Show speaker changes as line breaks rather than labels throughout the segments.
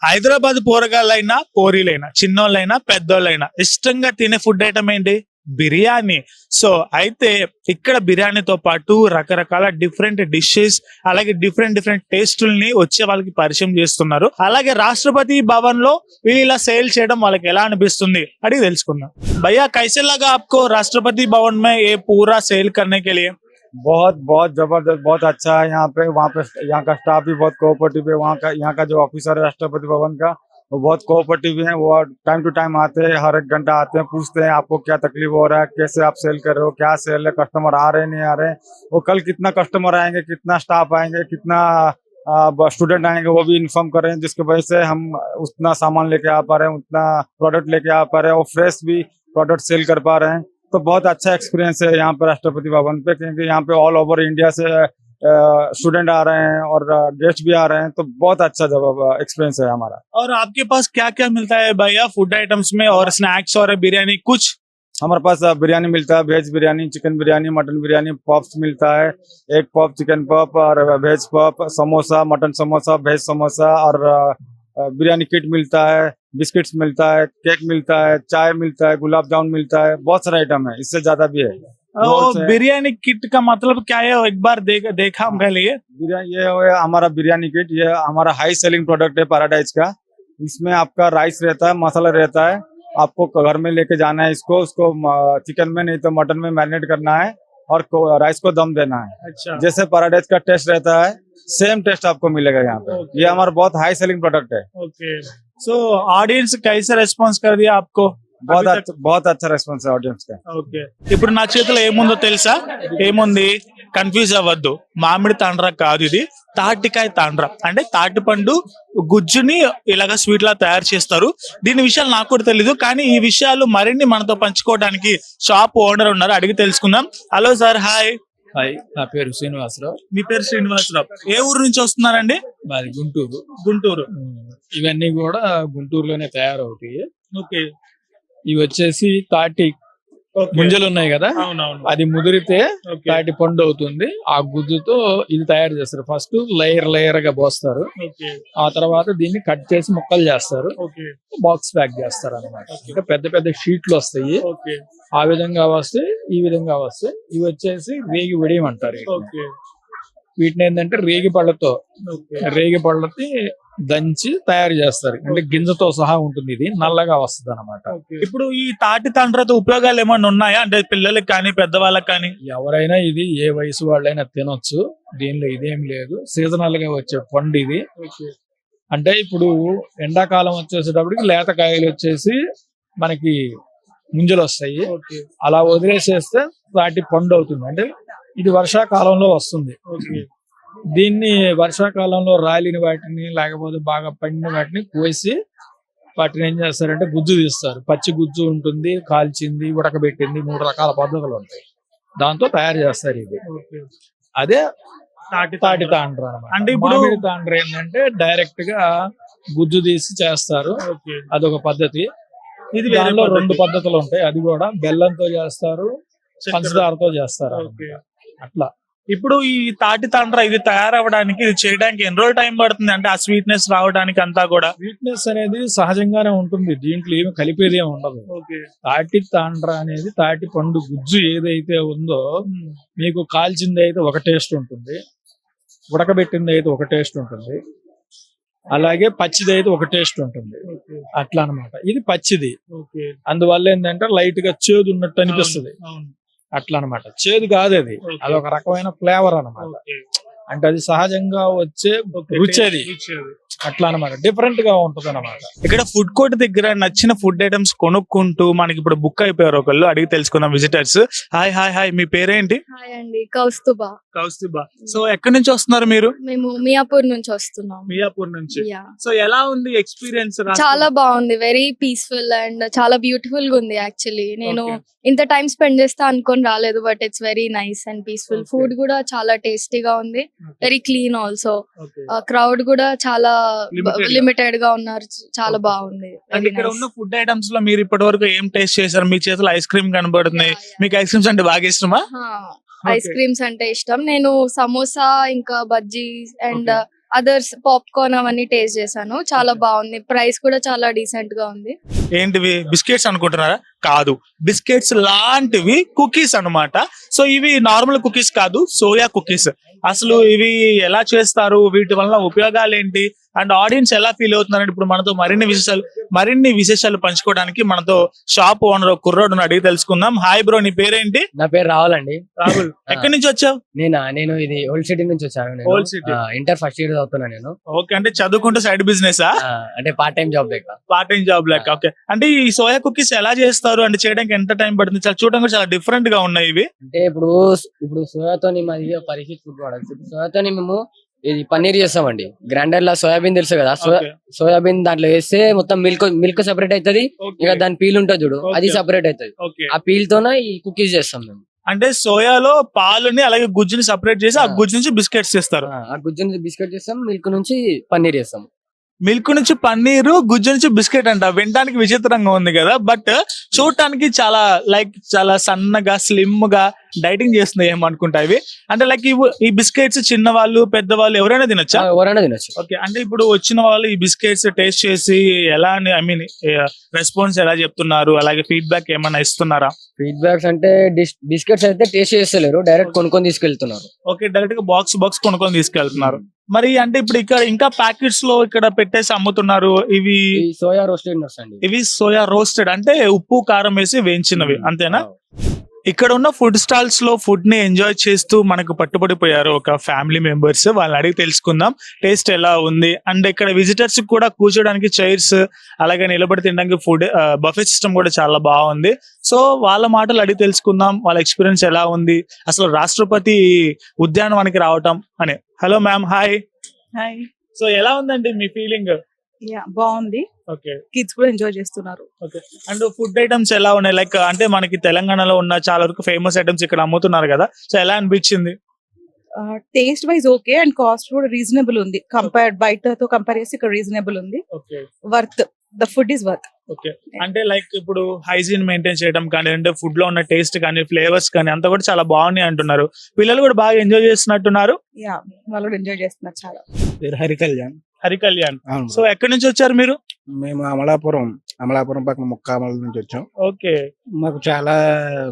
హైదరాబాద్ పోరగాళ్ళైనా పోరీలైనా చిన్నోళ్ళైనా పెద్దోళ్ళైనా ఇష్టంగా తినే food item ఏంటి? బిర్యానీ. సో అయితే ఇక్కడ బిర్యానీతో పాటు రకరకాల డిఫరెంట్ డిషెస్ అలాగే డిఫరెంట్ టేస్టుల్ని వచ్చే వాళ్ళకి పరిచయం చేస్తున్నారు. అలాగే రాష్ట్రపతి భవన్ లో వీళ్ళు ఇలా సేల్ చేయడం వాళ్ళకి ఎలా అనిపిస్తుంది అడిగి తెలుసుకుందాం. భయ్యా कैसे लगा आपको राष्ट्रपति भवन में ये पूरा सेल करने के लिए?
बहुत बहुत जबरदस्त, बहुत अच्छा है यहाँ पे। वहाँ पे यहाँ का स्टाफ भी बहुत कोऑपरेटिव है। यहाँ का जो ऑफिसर है राष्ट्रपति भवन का, वो बहुत कोऑपरेटिव है। वो टाइम टू टाइम आते हैं, हर एक घंटा आते हैं, पूछते हैं आपको क्या तकलीफ हो रहा है, कैसे आप सेल कर रहे हो, क्या सेल है, कस्टमर आ रहे हैं नहीं आ रहे हैं। वो कल कितना कस्टमर आएंगे, कितना स्टाफ आएंगे, कितना स्टूडेंट आएंगे, वो भी इन्फॉर्म कर रहे हैं, जिसकी वजह से हम उतना सामान लेके आ पा रहे हैं, उतना प्रोडक्ट लेके आ पा रहे हैं और फ्रेश भी प्रोडक्ट सेल कर पा रहे हैं। तो बहुत अच्छा एक्सपीरियंस है यहाँ पे राष्ट्रपति भवन पे, क्योंकि यहाँ पे ऑल ओवर इंडिया से स्टूडेंट आ रहे हैं और गेस्ट भी आ रहे हैं। तो बहुत अच्छा एक्सपीरियंस है हमारा।
और आपके पास क्या क्या मिलता है भैया फूड आइटम्स में, और स्नैक्स और बिरयानी कुछ?
हमारे पास बिरयानी मिलता है, veg biryani, chicken biryani, mutton biryani, pops मिलता है, एक पॉप, चिकन पॉप और veg pop, samosa, mutton samosa, veg samosa और बिरयानी किट मिलता है, बिस्किट्स मिलता है, केक मिलता है, चाय मिलता है, गुलाब जामुन मिलता है। बहुत सारा आइटम है, इससे ज्यादा भी है।
बिरयानी किट का मतलब क्या है? एक बार देखा हम पहले
ये हमारा बिरयानी किट, ये हमारा हाई सेलिंग प्रोडक्ट है पैराडाइज का। इसमें आपका राइस रहता है, मसाला रहता है, आपको घर में लेके जाना है इसको, उसको चिकन में नहीं तो मटन में मैरिनेट करना है और राइस को दम देना है।
अच्छा।
जैसे पैराडाइज का टेस्ट रहता है, सेम टेस्ट आपको मिलेगा यहाँ पे। ये हमारा बहुत हाई सेलिंग प्रोडक्ट है।
ओके। सो ऑडियंस कैसे రెస్పాన్స్ कर दिया आपको?
बहुत अच्छा రెస్పాన్స్ है ऑडियंस का।
ఓకే. ఇప్పుడు నా చేతిలో ఏముందో తెలుసా? ఏముంది? కన్ఫ్యూజ్ అవ్వద్దు. మామిడి తాండ్ర కాదు ఇది, తాటికాయ తాండ్ర. అంటే తాటిపండు గుజ్జుని ఇలాగా స్వీట్ లా తయారు చేస్తారు. దీని విషయాలు నాకు కూడా తెలీదు, కానీ ఈ విషయాలు మరిన్ని మనతో పంచుకోవడానికి షాప్ ఓనర్ ఉన్నారు, అడిగి తెలుసుకుందాం. Hello sir, hi.
హాయ్, నా పేరు శ్రీనివాసరావు.
మీ పేరు శ్రీనివాసరావు. ఏ ఊరు నుంచి వస్తున్నారండి?
మాది గుంటూరు.
గుంటూరు.
ఇవన్నీ కూడా గుంటూరులోనే తయారవుతాయి.
ఓకే.
ఇవి వచ్చేసి తాటి ముంజలు ఉన్నాయి కదా, అది ముదిరితే తాటి పండు అవుతుంది. ఆ గుజ్జుతో ఇది తయారు చేస్తారు. ఫస్ట్ లేయర్ గా పోస్తారు, ఆ తర్వాత దీన్ని కట్ చేసి ముక్కలు చేస్తారు, బాక్స్ ప్యాక్ చేస్తారు అన్నమాట. అంటే పెద్ద షీట్లు వస్తాయి. ఆ విధంగా వస్తాయి, ఈ విధంగా వస్తాయి. ఇవి వచ్చేసి రేగి విడియం అంటారు. వీటిని ఏంటంటే రేగి పళ్ళకి దంచి తయారు చేస్తారు. అంటే గింజతో సహా ఉంటుంది, ఇది నల్లగా వస్తుంది అన్నమాట.
ఇప్పుడు ఈ తాటి తండ్రతో ఉపయోగాలు ఏమైనా ఉన్నాయా? అంటే పిల్లలకి కానీ పెద్దవాళ్ళకి కానీ?
ఎవరైనా ఇది ఏ వయసు వాళ్ళైనా తినొచ్చు, దీనిలో ఇదేం లేదు. సీజనల్ గా వచ్చే పండు ఇది. అంటే ఇప్పుడు ఎండాకాలం వచ్చేసేటప్పటికి లేతకాయలు వచ్చేసి మనకి ముంజలు వస్తాయి, అలా వదిలేసేస్తే తాటి పండు అవుతుంది. అంటే ఇది వర్షాకాలంలో వస్తుంది. దీన్ని వర్షాకాలంలో రాలిన వాటిని లేకపోతే బాగా పండిన వాటిని కోసి వాటిని ఏం చేస్తారంటే గుజ్జు తీస్తారు. పచ్చి గుజ్జు ఉంటుంది, కాల్చింది, ఉడకబెట్టింది, 3 రకాల పద్ధతులు ఉంటాయి. దాంతో తయారు చేస్తారు ఇది. అదే తాటి తాండ్ర అన్నమాట. అంటే ఇప్పుడు తాండ్ర ఏంటంటే డైరెక్ట్ గా గుజ్జు తీసి చేస్తారు, అదొక పద్ధతి. ఇది దానిలో 2 పద్ధతులు ఉంటాయి. అది కూడా బెల్లంతో చేస్తారు, పంచదారతో చేస్తారు అట్లా.
ఇప్పుడు ఈ తాటి తాండ్ర ఇది తయారవడానికి, ఇది చేయడానికి ఎన్ని రోజులు టైం పడుతుంది? అంటే ఆ స్వీట్నెస్ రావడానికి అంతా కూడా?
స్వీట్నెస్ అనేది సహజంగానే ఉంటుంది, దీంట్లో ఏమి కలిపేది ఏమి ఉండదు. తాటి తాండ్ర అనేది తాటి పండు గుజ్జు ఏదైతే ఉందో, మీకు కాల్చింది అయితే ఒక టేస్ట్ ఉంటుంది, ఉడకబెట్టింది అయితే ఒక టేస్ట్ ఉంటుంది, అలాగే పచ్చిది అయితే ఒక టేస్ట్ ఉంటుంది. అట్లా అన్నమాట. ఇది పచ్చిది, అందువల్ల ఏంటంటే లైట్ గా చేదు ఉన్నట్టు అనిపిస్తుంది. అట్లా అనమాట. చేదు కాదు అది, అదొక రకమైన ఫ్లేవర్ అన్నమాట. అంటే అది సహజంగా వచ్చే రుచి అది. అట్లా అనమాట, డిఫరెంట్ గా ఉంటది అనమాట.
ఇక్కడ ఫుడ్ కోర్ట్ దగ్గర నచ్చిన ఫుడ్ ఐటమ్స్ కొనుక్కుంటూ మనకి ఇప్పుడు బుక్ అయిపోయారు ఒకళ్ళు, అడిగి తెలుసుకుందాం విజిటర్స్. హాయ్ హాయ్ హాయ్, మీ పేరేంటి?
హాయ్ అండి, కౌస్తుభ.
సో ఎక్కడి నుంచి వస్తున్నారు మీరు?
మేము మియాపూర్ నుంచి వస్తున్నాం.
మియాపూర్ నుంచి. సో ఎలా ఉంది ఎక్స్పీరియన్స్?
చాలా బాగుంది, వెరీ పీస్ఫుల్ అండ్ చాలా బ్యూటిఫుల్ గా ఉంది. యాక్చువల్లీ నేను ఇంత టైం స్పెండ్ చేస్తా అనుకొని రాలేదు, but it's very nice and peaceful. Food కూడా చాలా టేస్టీగా ఉంది, వెరీ క్లీన్ ఆల్సో. క్రౌడ్ కూడా చాలా లిమిటెడ్ గా ఉన్నారు, చాలా బాగుంది.
ఇక్కడ ఉన్న ఫుడ్ ఐటమ్స్ లో మీరు ఇప్పటి వరకు ఏం టేస్ట్ చేశారు? మీ చేతిలో ఐస్ క్రీమ్ కనబడుతుంది, మీకు ఐస్ క్రీమ్స్ అంటే బాగా ఇష్టమా?
ఐస్ క్రీమ్స్ అంటే ఇష్టం. నేను సమోసా ఇంకా బజ్జీ అండ్ అదర్స్ పాప్కార్న్ అవన్నీ టేస్ట్ చేశాను. చాలా బాగుంది. ప్రైస్ కూడా చాలా డీసెంట్ గా ఉంది.
ఏంటివి బిస్కెట్స్ అనుకుంటున్నారా? కాదు, బిస్కెట్స్ లాంటివి కుకీస్ అన్నమాట. సో ఇవి నార్మల్ కుకీస్ కాదు, సోయా కుకీస్. అసలు ఇవి ఎలా చేస్తారు, వీటి వల్ల ఉపయోగాలు ఏంటి, అండ్ ఆడియన్స్ ఎలా ఫీల్ అవుతున్నారంటే ఇప్పుడు మనతో మరిన్ని విశేషాలు పంచుకోవడానికి మనతో షాప్ ఓనర్ కుర్రోడు అడిగి తెలుసుకుందాం. హాయ్ బ్రో, నీ పేరేంటి?
నా పేరు రాహుల్ అండి.
రాహుల్, ఎక్కడి నుంచి వచ్చావు?
నేను ఇది ఓల్డ్ సిటీ నుంచి వచ్చాను.
Old city.
Inter first year చదువుతున్నా నేను.
ఓకే, అంటే చదువుకుంటే సైడ్ బిజినెస్
అంటే పార్ట్ టైం జాబ్ లెక్క.
పార్ట్ టైం జాబ్ లెక్క. ఓకే, అంటే ఈ సోయా కుకీస్ ఎలా చేస్తారు అంటే చేయడానికి ఎంత టైం పడుతుంది? చాలా చూడడానికి చాలా డిఫరెంట్ గా ఉన్నాయి ఇవి.
అంటే ఇప్పుడు సోయాతోని మాది పరిస్థితి ఫుడ్ ప్రోడక్ట్స్. సోయాతోని మేము ఇది పన్నీర్ చేస్తామండి. గ్రైండర్ లా సోయాబీన్ తెలుసు కదా,
Okay.
సోయాబీన్ దాంట్లో వేస్తే మొత్తం మిల్క్ సెపరేట్ అవుతుంది. ఇక దాని పీల్ ఉంటుంది చూడు, అది
Okay.
సెపరేట్ అవుతుంది.
ఓకే,
ఆ పీల్ తోనే ఈ కుకీస్ చేస్తాం మేము.
అంటే సోయాలో పాలుని అలాగే గుజ్జుని సెపరేట్ చేసి ఆ గుజ్జు నుంచి బిస్కెట్స్ చేస్తారు.
ఆ గుజ్జు నుంచి బిస్కెట్ చేస్తాం, మిల్క్ నుంచి పన్నీర్ చేస్తాం.
మిల్క్ నుంచి పన్నీరు, గుజ్జు నుంచి బిస్కెట్ అంట. వినడానికి విచిత్రంగా ఉంది కదా, బట్ చూడటానికి చాలా సన్నగా స్లిమ్ గా డైటింగ్ చేస్తున్నాయి ఏమనుకుంటా ఇవి. అంటే లైక్ ఈ బిస్కెట్స్ చిన్న వాళ్ళు పెద్దవాళ్ళు ఎవరైనా తినొచ్చా?
ఎవరైనా తినొచ్చు.
ఓకే, అంటే ఇప్పుడు వచ్చిన వాళ్ళు ఈ బిస్కెట్స్ టేస్ట్ చేసి ఎలా రెస్పాన్స్ ఎలా చెప్తున్నారు, అలాగే ఫీడ్బ్యాక్ ఏమైనా ఇస్తున్నారా?
ఫీడ్బ్యాక్స్ అంటే బిస్కెట్స్ అయితే టేస్ట్ చేస్తలేరు, డైరెక్ట్ కొనుక్కొని తీసుకెళ్తున్నారు.
ఓకే, డైరెక్ట్ గా బాక్స్ కొనుక్కొని తీసుకెళ్తున్నారు. మరి అంటే ఇప్పుడు ఇక్కడ ఇంకా ప్యాకెట్స్ లో ఇక్కడ పెట్టేసి అమ్ముతున్నారు. ఇవి
సోయా రోస్టెడ్ నట్స్ అండి.
ఇవి సోయా రోస్టెడ్, అంటే ఉప్పు కారం వేసి వేయించినవి, అంతేనా? ఇక్కడ ఉన్న ఫుడ్ స్టాల్స్ లో ఫుడ్ ని ఎంజాయ్ చేస్తూ మనకు పట్టుబడిపోయారు ఒక ఫ్యామిలీ మెంబర్స్. వాళ్ళని అడిగి తెలుసుకుందాం టేస్ట్ ఎలా ఉంది. అండ్ ఇక్కడ విజిటర్స్ కూడా కూర్చోడానికి చైర్స్, అలాగే నిలబడి తినడానికి ఫుడ్ బఫే సిస్టమ్ కూడా చాలా బాగుంది. సో వాళ్ళ మాటలు అడిగి తెలుసుకుందాం, వాళ్ళ ఎక్స్పీరియన్స్ ఎలా ఉంది, అసలు రాష్ట్రపతి ఉద్యానవనానికి రావటం అని. Hello ma'am, hi.
Hi.
So ఎలా ఉందండి మీ ఫీలింగ్?
యా, బాగుంది.
ఓకే,
కిడ్స్ కూడా ఎంజాయ్ చేస్తున్నారు.
ఓకే. అండ్ ఫుడ్ ఐటమ్స్ ఎలా ఉన్నాయి? లైక్ అంటే మనకి తెలంగాణలో ఉన్న చాలా వరకు ఫేమస్ ఐటమ్స్ ఇక్కడ అమ్ముతున్నారు కదా, సో ఎలా అనిపించింది?
Taste wise okay and cost కూడా రీజనబుల్ ఉంది. బయటతో కంపేర్ చేసి ఇక్కడ రీజనబుల్ ఉంది.
Okay,
worth, the food is worth.
Okay. అంటే లైక్ ఇప్పుడు హైజీన్ మెయింటైన్ చేయడం కానీ, అంటే ఫుడ్ లో ఉన్న టేస్ట్ కానీ, ఫ్లేవర్స్ కానీ అంతా కూడా చాలా బాగున్నాయి అంటున్నారు. పిల్లలు కూడా బాగా ఎంజాయ్ చేస్తున్నట్టున్నారు.
యా, వాళ్ళు కూడా ఎంజాయ్ చేస్తున్నారు చాలా.
హరికళ్యాణ్.
హరికళ్యాణ్.
అవును.
సో ఎక్కడి నుంచి వచ్చారు మీరు?
మేము అమలాపురం పక్కన ముక్కామల నుంచి వచ్చాం.
ఓకే,
మాకు చాలా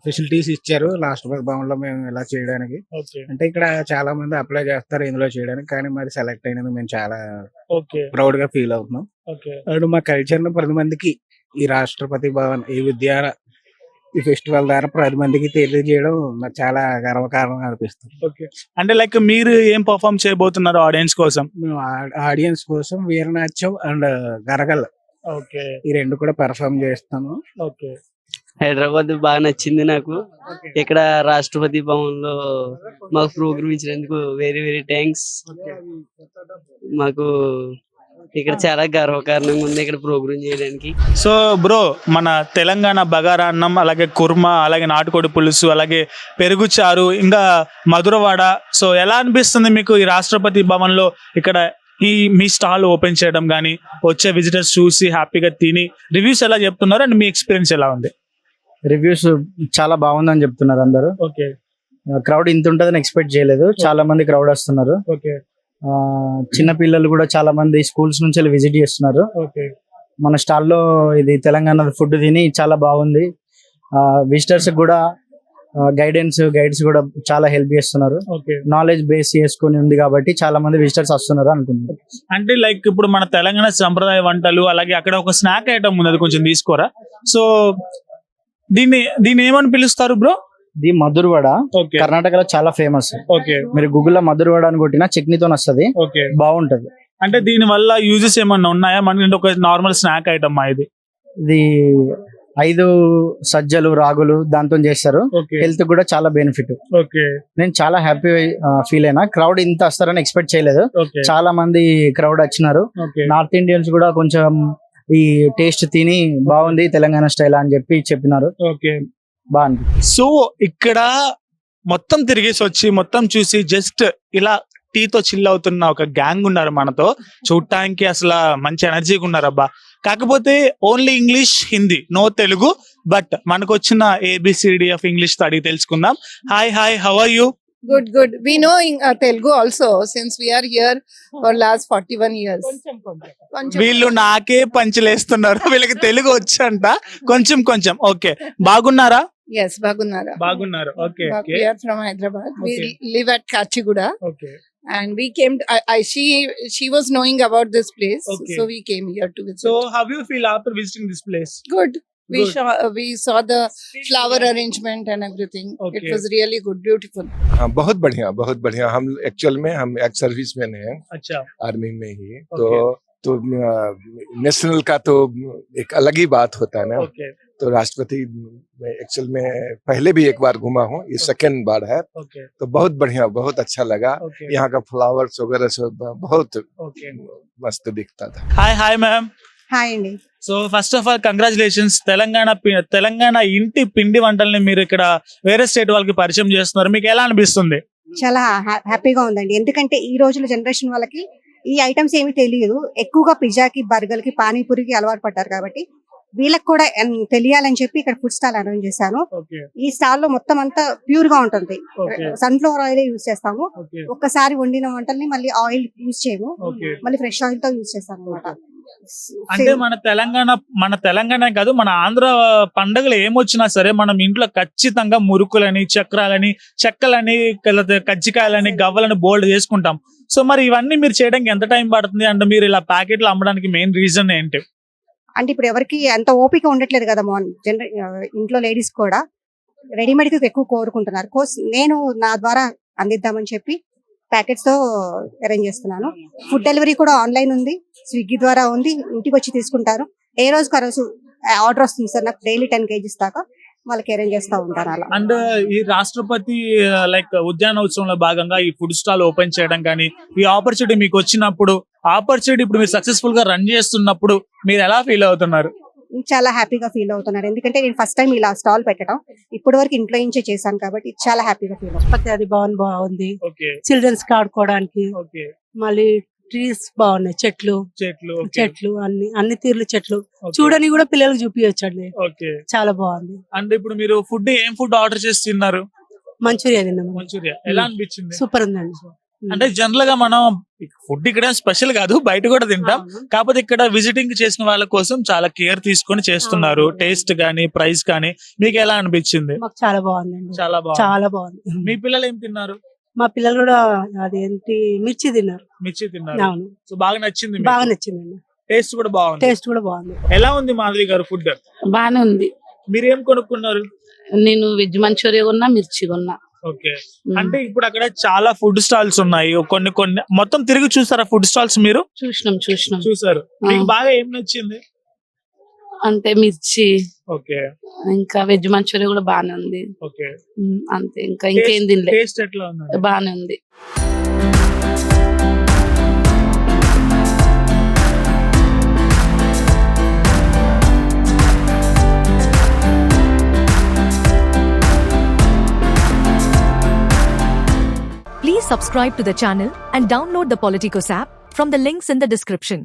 ఫెసిలిటీస్ ఇచ్చారు రాష్ట్రపతి భవన్ లో మేము ఇలా చేయడానికి.
ఓకే,
అంటే ఇక్కడ చాలా మంది అప్లై చేస్తారు ఇందులో చేయడానికి, కానీ మరి సెలెక్ట్ అయినందుకు మేము చాలా
ఓకే,
ప్రౌడ్ గా ఫీల్ అవుతున్నాం.
ఓకే.
అండ్ మా కల్చర్ ను 10 మందికి ఈ రాష్ట్రపతి భవన్ ఈ ఫెస్టివల్ ద్వారా 10 మందికి తెలియజేయడం నాకు చాలా గర్వకారణంగా అనిపిస్తుంది.
ఓకే, అంటే లైక్ మీరు ఏం పర్ఫామ్ చేయబోతున్నారు ఆడియన్స్ కోసం?
మేము ఆడియన్స్ కోసం వీరనాట్యం అండ్ గరగల్,
ఓకే,
ఈ 2 కూడా పెర్ఫామ్ చేస్తాను.
ఓకే.
హైదరాబాద్ బాగా నచ్చింది నాకు. ఇక్కడ రాష్ట్రపతి భవన్ లో మాకు ప్రోగ్రామ్ ఇచ్చినందుకు వెరీ వెరీ థ్యాంక్స్. మాకు ఇక్కడ చాలా గర్వకారణంగా ఉంది ఇక్కడ ప్రోగ్రామ్ చేయడానికి.
సో బ్రో, మన తెలంగాణ బగారా అన్నం, అలాగే కుర్మా, అలాగే నాటుకోడి పులుసు, అలాగే పెరుగు చారు, ఇంకా మధురవాడ. సో ఎలా అనిపిస్తుంది మీకు ఈ రాష్ట్రపతి భవన్ లో ఇక్కడ మీ స్టాల్ ఓపెన్ చేయడం కానీ, వచ్చే విజిటర్స్ చూసి హ్యాపీగా తిని రివ్యూస్ ఎలా చెప్తున్నారు అండ్ మీ ఎక్స్పీరియన్స్ ఎలా ఉంది?
రివ్యూస్ చాలా బాగుందని చెప్తున్నారు అందరూ.
ఓకే,
క్రౌడ్ ఇంత ఉంటుందని ఎక్స్పెక్ట్ చేయలేదు. చాలా మంది క్రౌడ్ వస్తున్నారు.
ఓకే,
చిన్న పిల్లలు కూడా చాలా మంది స్కూల్స్ నుంచి విజిట్ చేస్తున్నారు.
ఓకే.
మన స్టాల్లో ఇది తెలంగాణ ఫుడ్ తిని చాలా బాగుంది. విజిటర్స్ కూడా గైడ్స్ కూడా చాలా హెల్ప్ చేస్తున్నారు.
ఓకే,
నాలెడ్జ్ బేస్ చేసుకుని ఉంది కాబట్టి చాలా మంది విజిటర్స్ వస్తున్నారు అనుకుంటున్నారు.
అంటే లైక్ ఇప్పుడు మన తెలంగాణ సంప్రదాయ వంటలు, అలాగే అక్కడ ఒక స్నాక్ ఐటమ్ ఉంది, అది కొంచెం తీసుకోరా. సో దీన్ని ఏమని పిలుస్తారు బ్రో?
ఇది మధురవడ.
ఓకే,
కర్ణాటకలో చాలా ఫేమస్.
ఓకే.
మీరు గూగుల్లో మధురవడ అని కొట్టినా చట్నీతో వస్తుంది,
ఓకే,
బాగుంటది.
అంటే దీని వల్ల యూజెస్ ఏమన్నా ఉన్నాయా? మనకి ఒక నార్మల్ స్నాక్ ఐటమ్ ఇది.
ఇది 5 సజ్జలు రాగులు దాంతో చేస్తారు.
ఓకే,
హెల్త్ కూడా చాలా బెనిఫిట్.
ఓకే,
నేను చాలా హ్యాపీ ఫీల్ అయినా. క్రౌడ్ ఇంత వస్తారని ఎక్స్పెక్ట్ చేయలేదు.
ఓకే,
చాలా మంది క్రౌడ్ వచ్చినారు.
ఓకే,
నార్త్ ఇండియన్స్ కూడా కొంచెం ఈ టేస్ట్ తిని బాగుంది తెలంగాణ స్టైల్ అని చెప్పినారు.
ఓకే.
బాగుంది.
సో ఇక్కడ మొత్తం తిరిగేసి వచ్చి మొత్తం చూసి జస్ట్ ఇలా టీతో చిల్ అవుతున్న ఒక గ్యాంగ్ ఉన్నారు మనతో. చూడటానికి అసలు మంచి ఎనర్జీగా ఉన్నారు అబ్బా. కాకపోతే only English, Hindi, no Telugu. But మనకు వచ్చిన ABCD ఆఫ్ ఇంగ్లీష్ అడిగి తెలుసుకుందాం. Hi, how are you?
Good, good. We know in Telugu also since we are here for last 41 years. Koncham.
వీళ్ళు నాకే పంచులేస్తున్నారు. వీళ్ళకి తెలుగు వచ్చంట కొంచెం కొంచెం. ఓకే, బాగున్నారా?
Yes, Bagunara.
బాగున్నారు. Okay okay
We are from Hyderabad.
Okay.
We live at Kachiguda
okay.
and we came. She was knowing about this place,
Okay.
so we came here to visit.
So how you feel after visiting this place?
Good.
Good.
We saw the flower arrangement and everything. It
Okay.
was really good, beautiful.
हाँ, बहुत बढ़िया. हम actual में हम ex serviceman हैं
అచ్చా.
Army में ही,
Okay.
तो नेशनल का तो एक अलग ही बात होता है ना.
ఓకే
तो राष्ट्रपति एक्चुअल में पहले भी एक बार घुमा हूँ, ये सेकंड बार है.
ఓకే
तो बहुत बढ़िया, बहुत अच्छा लगा.
ఓకే
यहाँ का फ्लावर्स वगैरह सब बहुत
ఓకే.
मस्त दिखता था.
Hi ma'am.
హాయ్ అండి.
So first of all congratulations, Telangana ఇంటి పిండి వంటల్ని మీరు ఇక్కడ వేరే స్టేట్ వాళ్ళకి పరిచయం చేస్తున్నారు. మీకు ఎలా అనిపిస్తుంది?
చాలా హ్యాపీగా ఉందండి. ఎందుకంటే ఈ రోజుల జనరేషన్ వాళ్ళకి ఈ ఐటమ్స్ ఏమీ తెలియదు. ఎక్కువగా పిజ్జాకి, బర్గర్ కి, పానీపూరికి అలవాటు పడ్డారు కాబట్టి వీళ్ళకి కూడా తెలియాలని చెప్పి ఇక్కడ ఫుడ్ స్టాల్ అరేంజ్ చేశాను.
ఓకే
ఈ స్టాల్ లో మొత్తం అంతా ప్యూర్ గా ఉంటుంది.
ఓకే
సన్ఫ్లవర్ ఆయిల్ యూజ్ చేస్తాము.
ఓకే
ఒక్కసారి వండిన వంటల్ని మళ్ళీ ఆయిల్ యూజ్ చేయము,
ఓకే.
మళ్ళీ ఫ్రెష్ ఆయిల్ తో యూజ్ చేస్తాం అనమాట.
అంటే మన తెలంగాణ కాదు, మన ఆంధ్ర పండుగలు ఏమొచ్చినా సరే మనం ఇంట్లో ఖచ్చితంగా మురుకులని, చక్రాలని, చెక్కలని, కజ్జికాయలని, గవ్వలని బోల్డ్ చేసుకుంటాం. సో మరి ఇవన్నీ మీరు చేయడానికి ఎంత టైం పడుతుంది? అంటే మీరు ఇలా ప్యాకెట్లు అమ్మడానికి మెయిన్ రీజన్ ఏంటి?
అంటే ఇప్పుడు ఎవరికి అంత ఓపిక ఉండట్లేదు కదా, ఇంట్లో లేడీస్ కూడా రెడీమేడ్ కి ఎక్కువ కోరుకుంటున్నారు. నేను నా ద్వారా అందిద్దామని చెప్పి ప్యాకెట్స్ తో అరేంజ్ చేస్తున్నాను. ఫుడ్ డెలివరీ కూడా ఆన్లైన్ ఉంది, స్విగ్గీ ద్వారా ఉంది. ఇంటికి వచ్చి తీసుకుంటారు. ఏ రోజుకి ఆ రోజు ఆర్డర్ వస్తుంది సార్. నాకు డైలీ 10 kgs దాకా వాళ్ళకి అరేంజ్ చేస్తా ఉంటాను అలా.
అండ్ ఈ రాష్ట్రపతి ఉద్యానోత్సవంలో భాగంగా ఈ ఫుడ్ స్టాల్ ఓపెన్ చేయడం కానీ, ఈ ఆపర్చునిటీ మీకు వచ్చినప్పుడు, ఇప్పుడు మీరు సక్సెస్ఫుల్ గా రన్ చేస్తున్నప్పుడు మీరు ఎలా ఫీల్ అవుతున్నారు?
చాలా హ్యాపీగా ఫీల్ అవుతున్నారు. ఎందుకంటే నేను ఫస్ట్ టైం ఇలా స్టాల్ పెట్టడం, ఇప్పటి వరకు ఇంట్లో నుంచే చేశాను కాబట్టి చాలా హ్యాపీగా ఫీల్ అవుతుంది.
అది బాగుంది.
ఓకే
చిల్డ్రన్స్ కి ఆడుకోవడానికి,
ఓకే.
మళ్ళీ ట్రీస్ బాగున్నాయి, చెట్లు
ఓకే.
చెట్లు అన్ని తీర్లు చెట్లు చూడని కూడా పిల్లలకు చూపించండి.
ఓకే
చాలా బాగుంది.
అండ్ ఇప్పుడు మీరు ఏం ఫుడ్ ఆర్డర్ చేసి తిన్నారు?
మంచూరియా తిన్నాము.
మంచూరియా ఎలా అనిపించింది?
సూపర్ ఉందండి.
అంటే జనరల్ గా మనం ఫుడ్ ఇక్కడ స్పెషల్ కాదు, బయట కూడా తింటాం. కాకపోతే ఇక్కడ విజిటింగ్ చేసిన వాళ్ళ కోసం చాలా కేర్ తీసుకొని చేస్తున్నారు. టేస్ట్ గానీ, ప్రైస్ కానీ మీకు ఎలా అనిపించింది?
మాకు చాలా బాగుందండి.
చాలా
బాగుంది.
మీ పిల్లలు ఏం తిన్నారు?
మా పిల్లలు కూడా అదేంటి మిర్చి తిన్నారు. అవును,
సో బాగా నచ్చింది.
బాగా నచ్చిందండి.
టేస్ట్ కూడా బాగుంది. ఎలా ఉంది మాధవి గారు ఫుడ్?
బానే ఉంది.
మీరేం కొనుక్కున్నారు?
నేను వెజ్ మంచూరియా కొన్నా, మిర్చి కొన్నా.
ఓకే. అంటే ఇప్పుడు అక్కడ చాలా ఫుడ్ స్టాల్స్ ఉన్నాయి. కొన్ని మొత్తం తిరిగి చూసారా ఫుడ్ స్టాల్స్ మీరు? చూసారు. మీకు బాగా ఏం నచ్చింది?
అంటే మిర్చి,
ఓకే.
ఇంకా వెజ్ మంచూరియా కూడా బానే ఉంది.
ఓకే.
అంతే, ఇంకేం తినలేదు.
టేస్ట్ ఎట్లా ఉంది?
బానే ఉంది.
Please subscribe to the channel and download the Politicos app from the links in the description.